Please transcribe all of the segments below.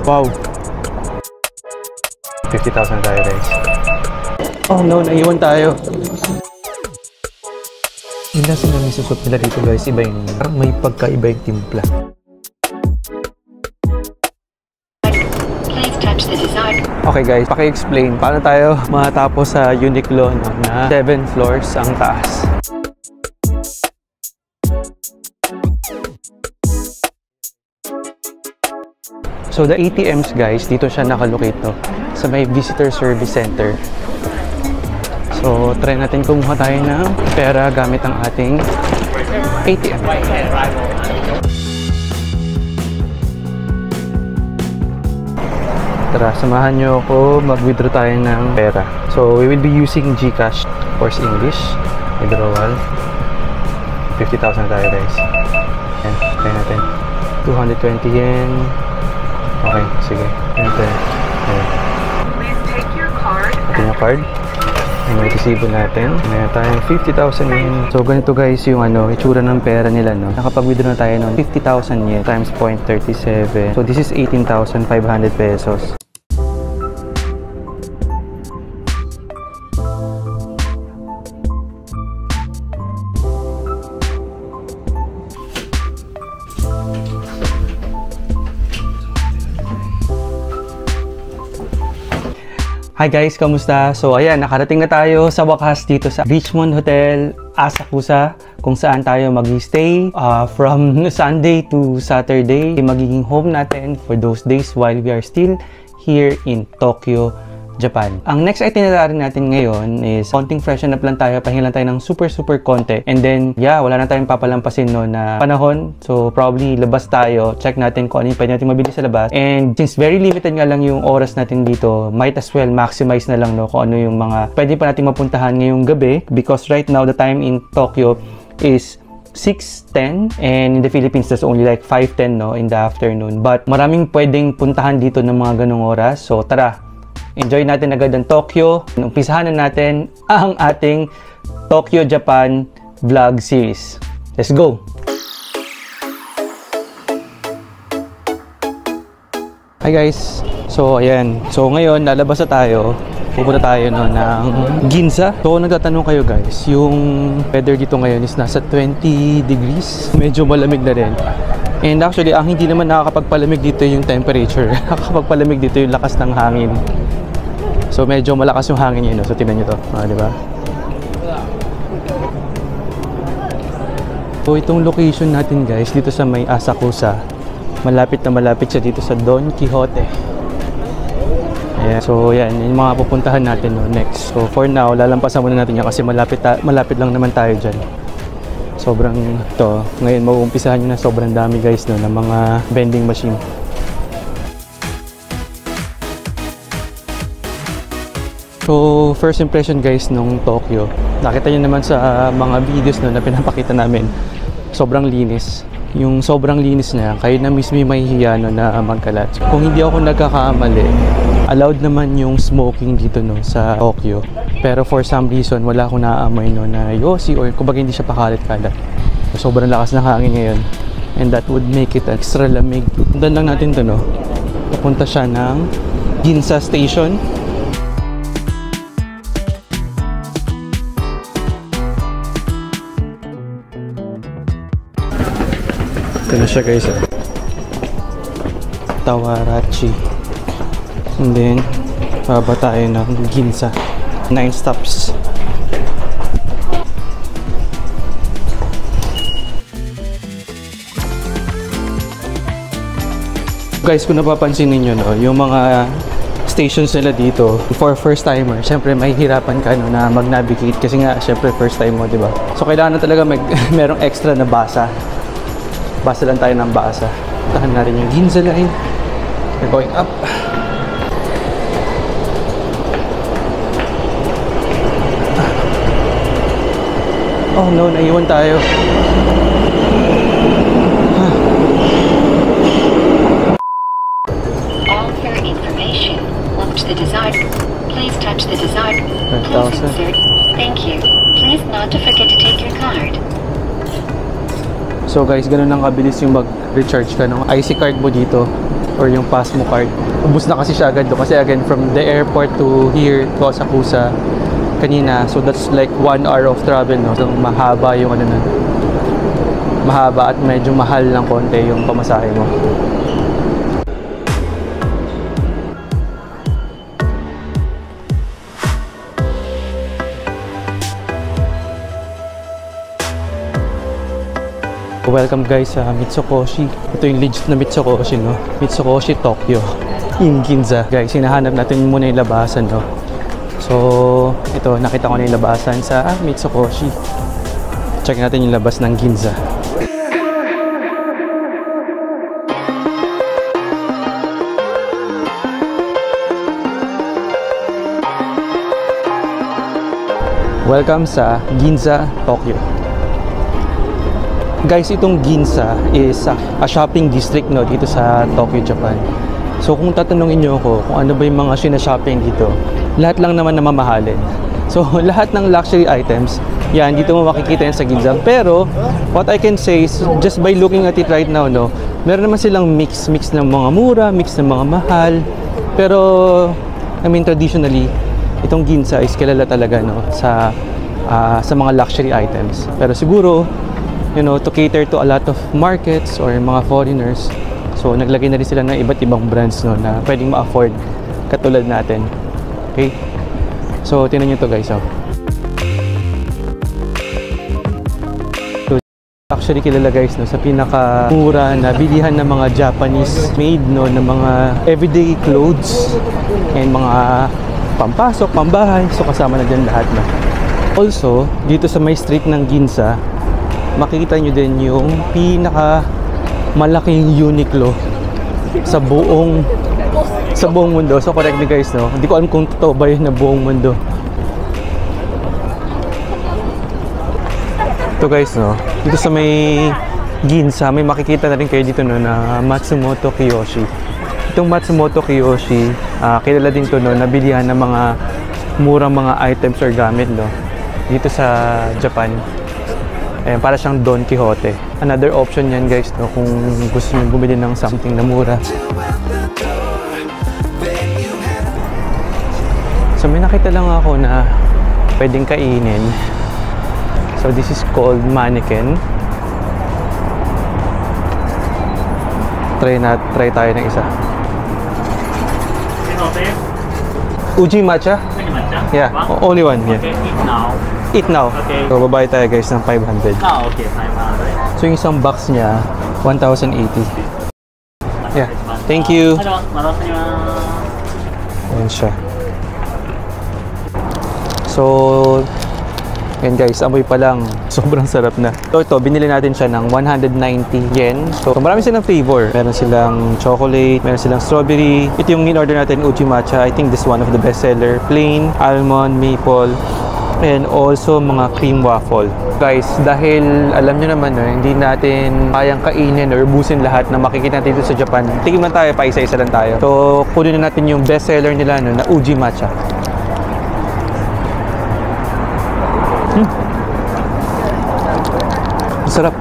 Wow. 50,000 tayo guys. Oh no, naiwan tayo. Yung nasa na may susot nila dito guys, iba yung parang may pagkaiba yung timpla. Okay guys, paki-explain paano tayo matapos sa Uniqlo no, na 7 floors ang taas. So the ATMs guys, dito siya nakalocate no, sa may visitor service center. So try natin kumuha tayo ng pera gamit ang ating ATM. Tara, samahan nyo ako mag-withdraw tayo ng pera. So we will be using GCash, of course English. Withdrawal. 50,000 tayo guys. Ayan, try natin. 220 yen. Okay, sige. Enter. Ayan. Ito yung card. Ayan, may resibo natin. Mayroon tayong 50,000 yen. So ganito guys yung itsura ng pera nila no. Nakapag-withdraw na tayo ng 50,000 yen times 0.37. So this is 18,500 pesos. Hi guys, kamusta? So ayan, nakarating na tayo sa wakas dito sa Richmond Hotel Asakusa, kung saan tayo mag-stay from Sunday to Saturday. Magiging home natin for those days while we are still here in Tokyo, Japan. Ang next itinerary natin ngayon is konting freshen up lang tayo, pahinga lang tayo ng super konti, and then yeah, wala na tayong papalampasin no na panahon. So probably labas tayo, check natin kung ano yung pwede natin mabili sa labas, and since very limited nga lang yung oras natin dito, might as well maximize na lang no kung ano yung mga pwede pa natin mapuntahan ngayong gabi, because right now the time in Tokyo is 6:10 and in the Philippines that's only like 5:10 no in the afternoon, but maraming pwedeng puntahan dito ng mga ganong oras. So tara, enjoy natin agad ang Tokyo. Umpisahan na natin ang ating Tokyo, Japan vlog series. Let's go! Hi guys! So ayan. So ngayon, lalabas na tayo. Pupunta tayo no, ng Ginza. So nagtatanong kayo guys, yung weather dito ngayon is nasa 20 degrees. Medyo malamig na rin. And actually, ang hindi naman nakakapagpalamig dito yung temperature. Nakakapagpalamig dito yung lakas ng hangin. So medyo malakas yung hangin yun, no? So tingnan nyo to, di ba? So itong location natin guys, dito sa may Asakusa, malapit na malapit siya dito sa Don Quijote. Ayan. So yan, yung mga pupuntahan natin no, next. So for now, lalampasan muna natin yan kasi malapit lang naman tayo dyan. Sobrang to, ngayon mag-uumpisahan nyo na sobrang dami guys no, ng mga vending machine. So first impression guys nung Tokyo, nakita nyo naman sa mga videos no, na pinapakita namin, sobrang linis. Yung sobrang linis niya, kayo na mismo may hiya no, na magkalat. Kung hindi ako nagkakamali, allowed naman yung smoking dito no, sa Tokyo. Pero for some reason, wala akong naaamoy no, na yosi or kumbaga hindi siya pakalat-kalat. So, sobrang lakas ng hangin ngayon. And that would make it extra lamig. Pundan lang natin to no. Papunta siya ng Ginza Station. Ito na siya guys. Tawarachi. And then, baba tayo ng Ginza. 9 stops. Guys, kung napapansin ninyo, no, yung mga stations nila dito, for first timer, syempre may hirapan ka no, na mag-navigate kasi nga, syempre first time mo, di ba? So, kailangan na talaga merong extra na basa. Basa lang tayo ng basa. Tahan natin yung Ginza line. We're going up. Oh no, naiwan tayo. All fare information. Launch the desired. Please touch the desired. Please insert. Thank you. Please not to forget to take your card. So guys, ganun lang kabilis yung mag-recharge ka ng IC card mo dito or yung Pasmo card. Ubus na kasi siya agad do kasi again from the airport to here to Asakusa kanina. So that's like 1 hour of travel, no. So mahaba yung ano nun. Mahaba at medyo mahal ng konti yung pamasahe mo. Welcome guys sa Mitsukoshi. Ito yung legit na Mitsukoshi, no? Mitsukoshi Tokyo in Ginza. Guys, hinahanap natin muna yung labasan, no? So, ito, nakita ko na yung labasan sa Mitsukoshi. Check natin yung labas ng Ginza. Welcome sa Ginza, Tokyo. Guys, itong Ginza is a shopping district, no, dito sa Tokyo, Japan. So kung tatanungin nyo ako kung ano ba yung mga sina-shopping dito, lahat lang naman na mamahalin. So lahat ng luxury items, yan, dito mo makikita yan sa Ginza. Pero what I can say is, just by looking at it right now, no, meron naman silang mix ng mga mura, mix ng mga mahal. Pero I mean, traditionally, itong Ginza is kilala talaga, no, sa mga luxury items. Pero siguro, you know, to cater to a lot of markets or mga foreigners, so naglagay na rin sila ng iba't ibang brands, no, na pwedeng ma-afford katulad natin. Okay, so tingnan nyo to guys, oh. So actually kilala guys, no, sa pinakamura na bilihan ng mga Japanese made, no, na mga everyday clothes and mga pampasok, pambahay, so kasama na dyan lahat, no. Also dito sa may street ng Ginza, makikita nyo din yung pinaka malaking Uniqlo sa buong mundo. So correct me guys, no, hindi ko alam kung totoo ba yun na buong mundo. Ito guys, no, dito sa may Ginza, may makikita na rin kayo dito, no, na Matsumoto Kiyoshi. Itong Matsumoto Kiyoshi, kilala din to, no, na bilihan ng mga murang mga items or gamit, no, dito sa Japan. Eh, para siyang Don Quixote. Another option yan guys, no, kung gusto nyo bumili ng something na mura. So may nakita lang ako na pwedeng kainin. So this is called mannequin. Try tayo ng isa. Uji matcha? Yeah, only one. Yeah. Eat now. Okay. So, babayad tayo guys ng 500. Ah, okay, 500. So, yung isang box niya, 1,080. Yeah. Thank you. Ayan siya. So, yan guys, amoy pa lang. Sobrang sarap na. So, ito, binili natin siya ng 190 yen. So, marami silang flavor. Meron silang chocolate, meron silang strawberry. Ito yung in-order natin, uji matcha. I think this is one of the best seller. Plain, almond, maple, and also mga cream waffle. Guys, dahil alam nyo naman, no, hindi natin kayang kainin or ubusin lahat na makikita natin dito sa Japan. Tignan tayo, pa isa-isa lang tayo. So, kunin na natin yung best seller nila, no, na uji matcha. Sarap.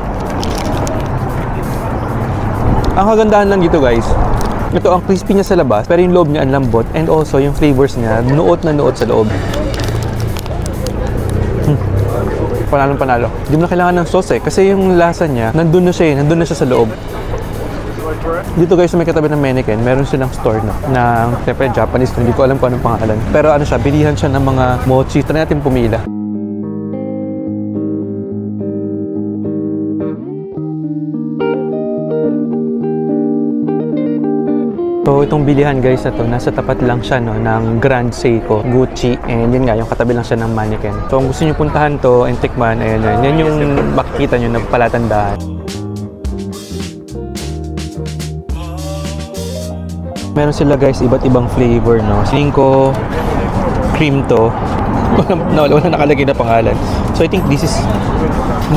Ang kagandahan lang dito guys, ito ang crispy niya sa labas, pero yung loob niya ang lambot, and also yung flavors niya, nuot na nuot sa loob. Panalo. Hindi mo na kailangan ng sauce kasi yung lasa niya, nandun na siya sa loob. Dito guys, may katabi ng mannequin, meron silang store, no, na siyempre Japanese, hindi ko alam kung anong pangalan. Pero ano siya, bilihan siya ng mga mochi. Try natin pumila. So itong bilihan guys na to, nasa tapat lang siya, no, ng Grand Seiko, Gucci, and yun nga, yung katabi lang siya ng mannequin. So kung gusto nyo puntahan to and tikman, ayun, yan yung makikita nyo na palatandaan. Meron sila guys iba't ibang flavor, no. Feeling ko cream to. Wala nakalagay na pangalan. So I think this is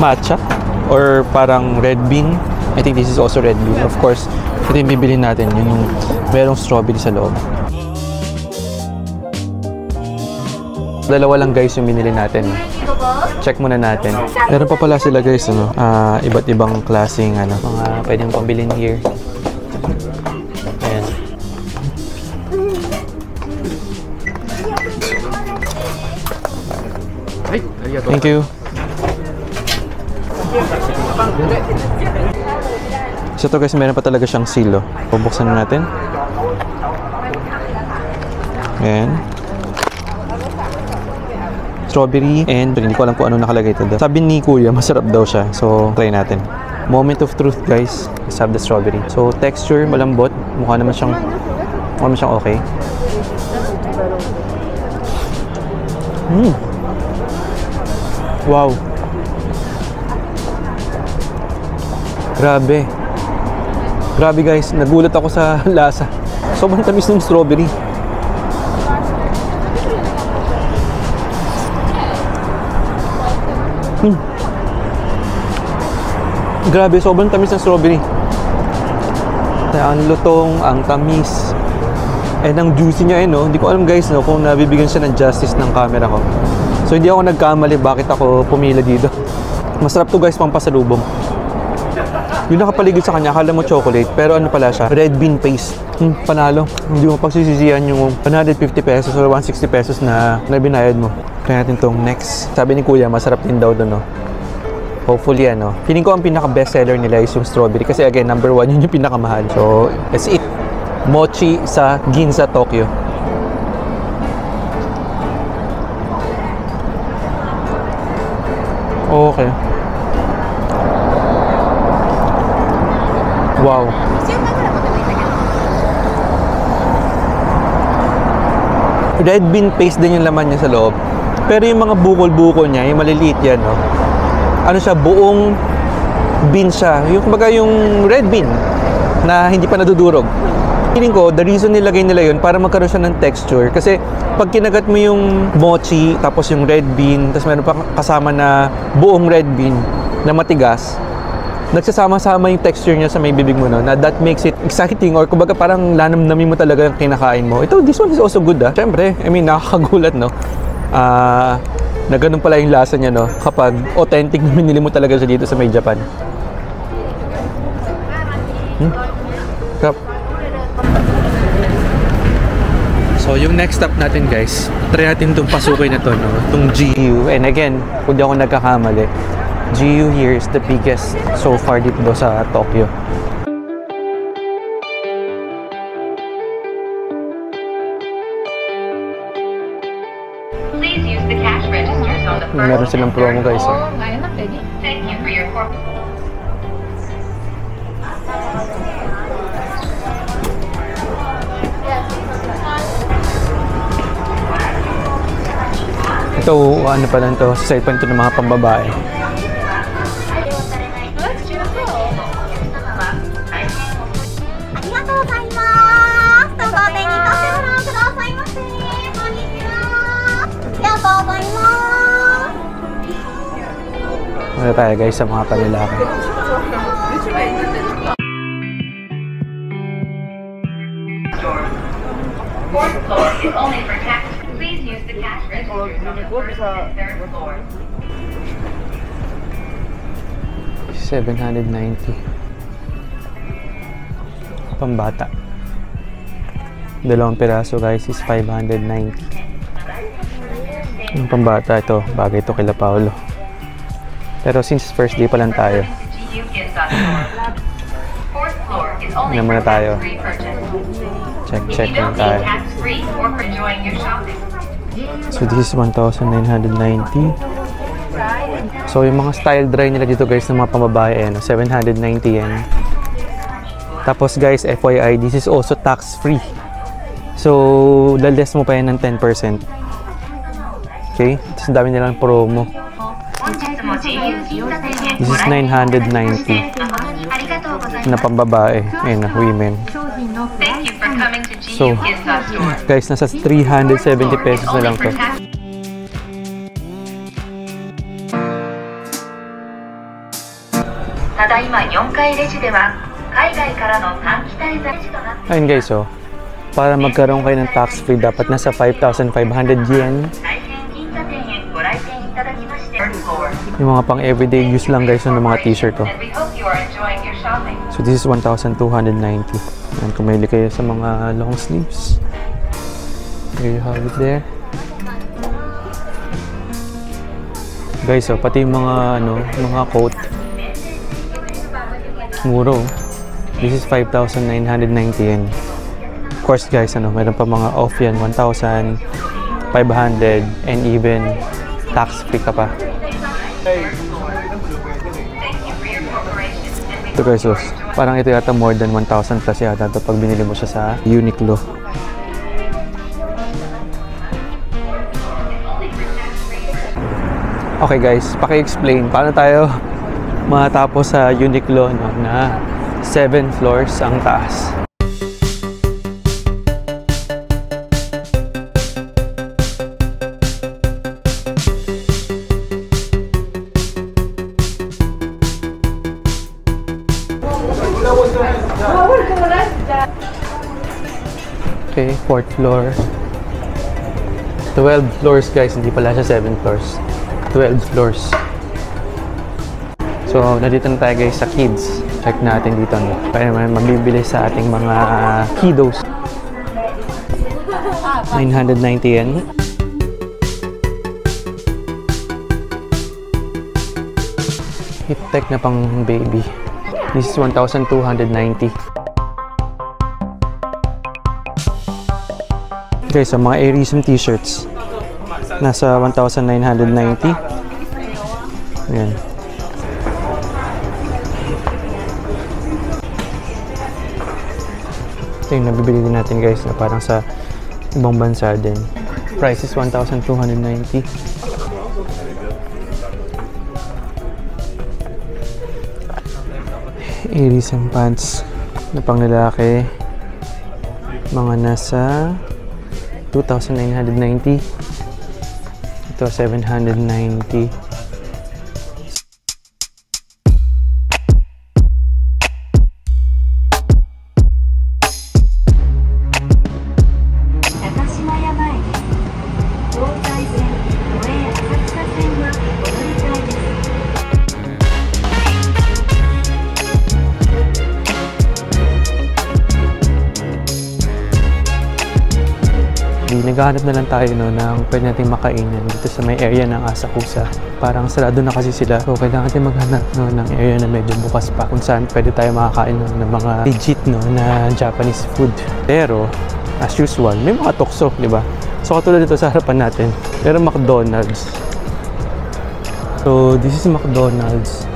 matcha or parang red bean. I think this is also red bean. Of course, ito yung bibili natin, yung merong strawberry sa loob. Dalawa lang guys yung binili natin. Check muna natin. Meron pa pala sila guys, ano, iba't ibang klaseng ano, mga pwedeng pambilin here. Ayan. Thank you. So ito guys, meron pa talaga siyang seal. Bubuksan na natin. Ayan. Strawberry and hindi ko alam kung ano nakalagay ito. Sabi ni Kuya, masarap daw siya. So, try natin. Moment of truth guys. Let's have the strawberry. So, texture, malambot. Mukha naman siyang okay. Wow. Grabe. Grabe guys, nagulat ako sa lasa. Sobrang tamis ng strawberry. Grabe, sobrang tamis ng strawberry. Ang lutong, ang tamis. And ang juicy niya no? Hindi ko alam guys no, kung nabibigyan siya ng justice ng camera ko. So hindi ako nagkamali bakit ako pumila dito. Masarap to guys, pampasalubong. Yung nakapaligid sa kanya, akala mo chocolate, pero ano pala siya? Red bean paste. Panalo. Hindi mo pagsisisihan yung 150 pesos or 160 pesos na binayad mo. Kaya natin tong next. Sabi ni Kuya, masarap din daw doon, no? Hopefully, ano. Feeling ko ang pinaka-best seller nila is yung strawberry. Kasi again, number 1, yun yung pinakamahal. So, let's eat. Mochi sa Ginza, Tokyo. Okay. Wow. Red bean paste din yung laman niya sa loob. Pero yung mga bukol-bukol niya, yung maliliit yan, no? Ano siya, buong bean siya. Yung kumbaga yung red bean na hindi pa nadudurog. Feeling ko, the reason nilagay nila yun para magkaroon siya ng texture. Kasi pag kinagat mo yung mochi, tapos yung red bean, tapos meron pa kasama na buong red bean na matigas, nagsasama-sama yung texture niya sa may bibig mo, no? Na that makes it exciting or kumbaga parang lanam-namin mo talaga yung kinakain mo. Ito, this one is also good, ah. Siyempre, I mean, nakakagulat, no? Na ganun pala yung lasa niya, no? Kapag authentic na binili mo talaga siya dito sa may Japan. Sarap. So, yung next stop natin, guys, try natin itong pasukin na to, no? Itong GU. And again, kung di ako nagkakamali, GU here is the biggest so far dito sa Tokyo. Please use the cash registers on the first Meron silang promo, guys. Thank you for your Ito, ano pa lang to, sa side pa ito ng mga pambabae. Ano tayo guys sa mga panlalaki. Fourth floor is only for tax. Please use the cash registers on the first and third floor. 790. Pambata. Dalawang piraso guys is 590. Yung pambata ito, bagay ito kila Paolo. Pero since first day pa lang tayo, ano muna tayo? Check muna tayo. So this is 1,990. So yung mga style dry nila dito guys ng mga pambabae, 790 yen. Tapos guys, FYI, this is also tax free. So laless mo pa yan ng 10%. Okay? Tapos ang dami nilang promo. This is 990 na pambabae. Ayun na, women. So, guys, nasa 370 pesos na lang to. Ayun guys, oh. Para magkaroon kayo ng tax free, dapat nasa 5,500 yen Yung mga pang everyday use lang guys ng mga t-shirt ko. So this is 1,290. And kung mahilig kayo sa mga long sleeves, there you have it there. Guys, so pati yung mga coat, muro. This is 5,990 yen. Of course guys, meron pa mga off yan, 1,500 and even tax-free ka pa. Ito guys, so, parang ito yata more than 1,000 plus yata ito pag binili mo siya sa Uniqlo. Okay guys, paki-explain paano tayo matapos sa Uniqlo na 7 floors ang taas. Okay, 4th floor. 12 floors guys, hindi pala siya 7 floors. 12 floors. So, nandito na tayo guys sa kids. Check natin dito. Kaya naman mabibili sa ating mga kiddos. 990 yen. Hit tech na pang baby. This is 1,290. Okay, so mga Airism t-shirts. Nasa 1,990. Ayan. Ito yung nabibili din natin guys na parang sa ibang bansa din. Price is 1,290. Airism pants na pang lalaki. Mga nasa 2,990. Ito 790. Naghahanap na lang tayo ng pwede natin makainin dito sa may area ng Asakusa. Parang sarado na kasi sila. So kailangan natin maghanap ng area na medyo bukas pa kung saan pwede tayo makakain ng mga legit na Japanese food. Pero as usual, may mga tukso, di ba? So katulad dito sa harapan natin, pero McDonald's. So this is McDonald's.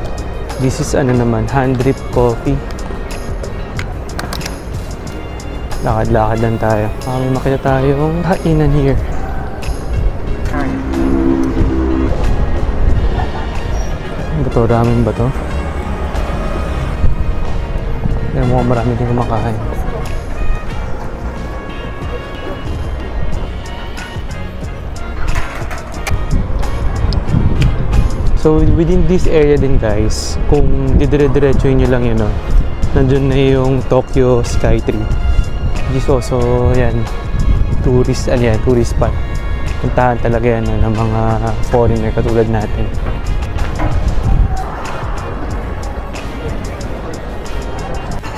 This is hand drip coffee. Lakad-lakad lang tayo. May makita tayong kainan here. Ano to? Ramen ba to? Pero mukhang marami din kumakain. So within this area din guys, kung didire-diretsuin nyo lang yun, nandun na yung Tokyo Skytree. This also, yan, tourist spot. Puntahan talaga yan ng mga foreigner katulad natin.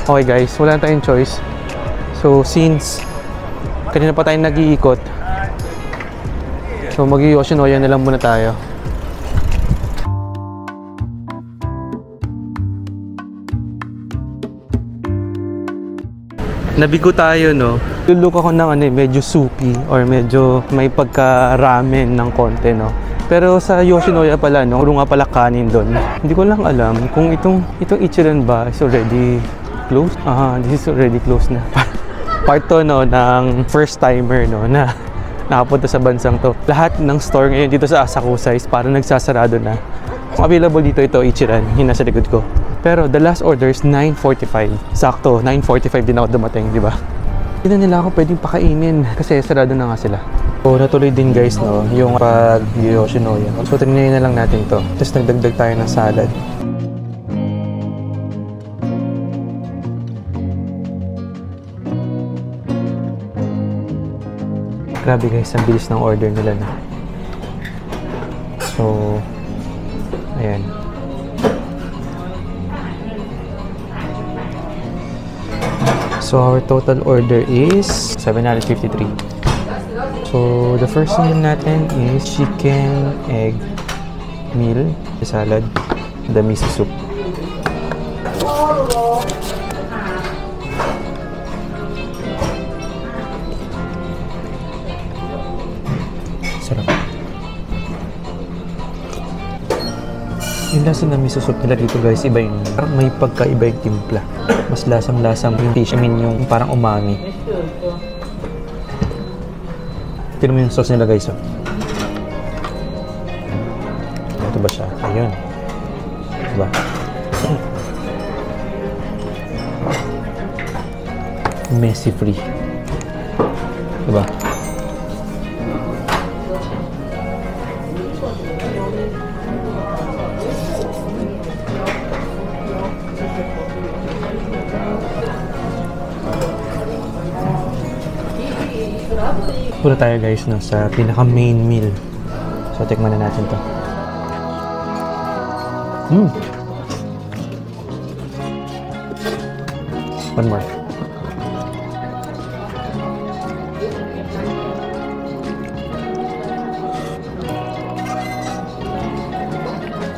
Okay guys, wala na tayong choice. So since kanina pa tayo nag-iikot, so mag-Yoshinoya na lang muna tayo. Nabigo tayo, no? Look ako ng medyo soupy or medyo may pagka-ramen ng konti, no? Pero sa Yoshinoya pala, no? Puro nga pala kanin doon. Hindi ko lang alam kung itong Ichiran ba is already closed. This is already closed na. Part to, no, ng first timer, no, na nakapunta sa bansang to. Lahat ng store ngayon dito sa Asakusa is parang nagsasarado na. Kung available dito, ito Ichiran, yung nasa likod ko. Pero the last order is 9:45. Sakto, 9:45 din ako dumating, di ba? Hindi na nila ako pwedeng pakainin kasi sarado na nga sila. So natuloy din guys, no, yung pag-Yoshinoya. So trinay na lang natin to. Tapos nagdagdag tayo ng salad. Grabe guys, ang bilis ng order nila, no? So Ayan. So our total order is 753. So the first meal natin is chicken egg meal, salad, the miso soup. Sarap. Yung lasa ng miso soup nila dito guys, iba yun. May pagkaiba yung timpla. Mas lasang-lasang yung fish. I mean yung parang umami. Tignan mo yung sauce nila guys. Oh. Ito ba siya? Ayun. Diba? Messy free. Diba? Pula tayo guys no, sa pinaka main meal. So tikman na natin to. One more.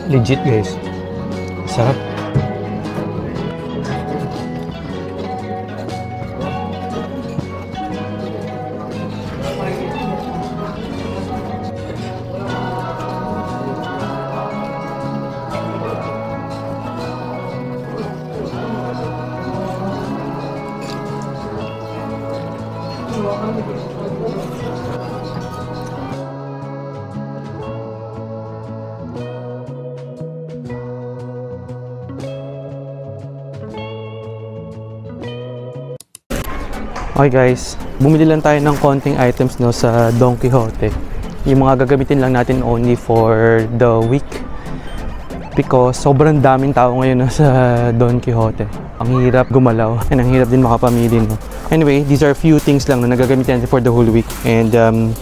Legit guys. Sarap. Okay guys, bumili lang tayo ng konting items no sa Don Quijote. Yung mga gagamitin lang natin only for the week because sobrang daming tao ngayon no, sa Don Quijote. Ang hirap gumalaw and ang hirap din makapamili no. Anyway, these are few things lang na nagagamitin natin for the whole week and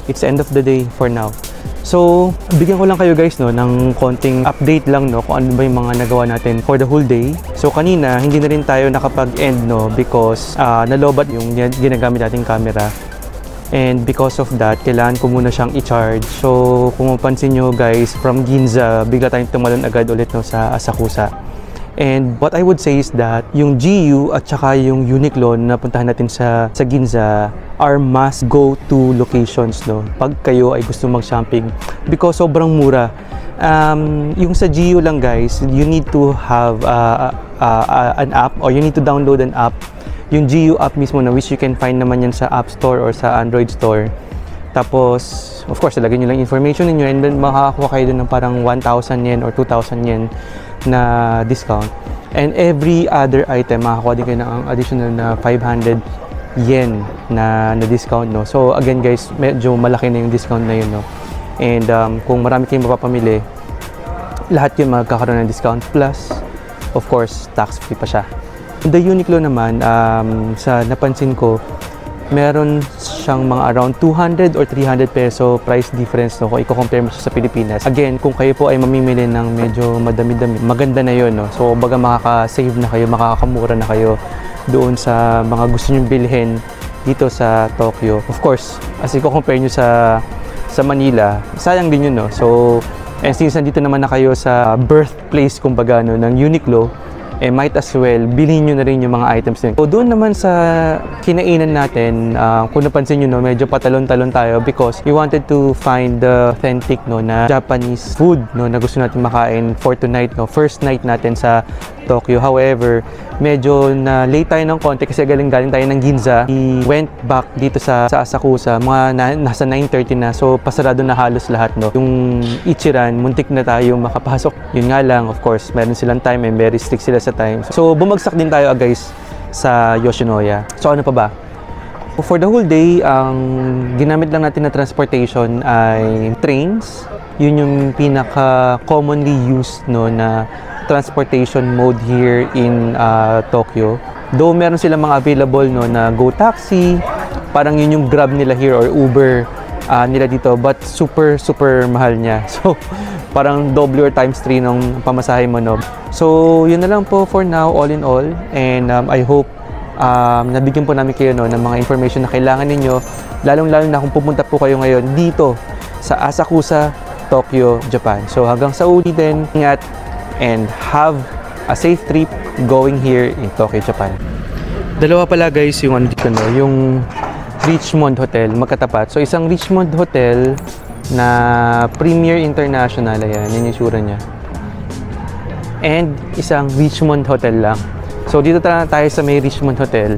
it's the end of the day for now. So, bigyan ko lang kayo guys no ng konting update lang no kung ano ba yung mga nagawa natin for the whole day. So, kanina hindi na rin tayo nakapag-end no because nalobat yung ginagamit nating camera. And because of that, kailangan ko muna siyang i-charge. So, kung mapansin nyo guys, from Ginza, bigla tayong tumalon agad ulit no sa Asakusa. And what I would say is that yung GU at saka yung Uniqlo na puntahan natin sa Ginza are must go to locations no pag kayo ay gusto mag-shopping because sobrang mura. Yung sa GU lang guys, you need to have an app or you need to download an app, yung GU app mismo na which you can find naman yan sa App Store or sa Android Store. Tapos of course ilagay nyo lang information niyo and then makakakuha kayo dun ng parang 1,000 yen or 2,000 yen na discount, and every other item makakuha din kayo ng additional na 500 yen na discount no. So again guys, medyo malaki na yung discount na yun no, and kung marami kayong mapapamili, lahat yun magkakaroon ng discount plus of course tax free pa siya. The Uniqlo naman, sa napansin ko, meron siyang mga around 200 or 300 peso price difference no kung i-compare mo siya sa Pilipinas. Again, kung kayo po ay mamimili ng medyo madami-dami, maganda na yun no. So baga makaka-save na kayo, makakamura na kayo doon sa mga gusto nyong bilhin dito sa Tokyo. Of course, as i-compare nyo sa Manila, sayang din yun no. So and since nandito naman na kayo sa birthplace kumbaga no ng Uniqlo, might as well bilhin nyo na rin yung mga items din. So doon naman sa kinainan natin, kung napansin nyo no, medyo patalon-talon tayo because we wanted to find the authentic no na Japanese food no na gusto natin makain for tonight no, first night natin sa Tokyo. However, medyo na late tayo ng konti kasi galing tayo ng Ginza. We went back dito sa Asakusa, mga nasa 9:30 na, so pasarado na halos lahat no. Yung Ichiran, muntik na tayo makapasok. Yun nga lang, of course, meron silang time and very strict sila sa time. So bumagsak din tayo guys sa Yoshinoya. So ano pa ba? For the whole day, ang ginamit lang natin na transportation ay trains. Yun yung pinaka commonly used no na transportation mode here in Tokyo. Though meron silang mga available no na Go Taxi, parang yun yung Grab nila here or Uber nila dito, but super mahal niya. So parang double or times 3 ng pamasahe mo, no? So, yun na lang po for now, all in all. And I hope nabigyan po namin kayo, no, ng mga information na kailangan ninyo. Lalong-lalo na kung pupunta po kayo ngayon dito sa Asakusa, Tokyo, Japan. So, hanggang sa ulitin, ingat and have a safe trip going here in Tokyo, Japan. Dalawa pala guys yung dito, no, yung Richmond Hotel, magkatapat. So, isang Richmond Hotel na Premier International, ayan, yun yung sura niya. And isang Richmond Hotel lang. So, dito tayo sa may Richmond Hotel.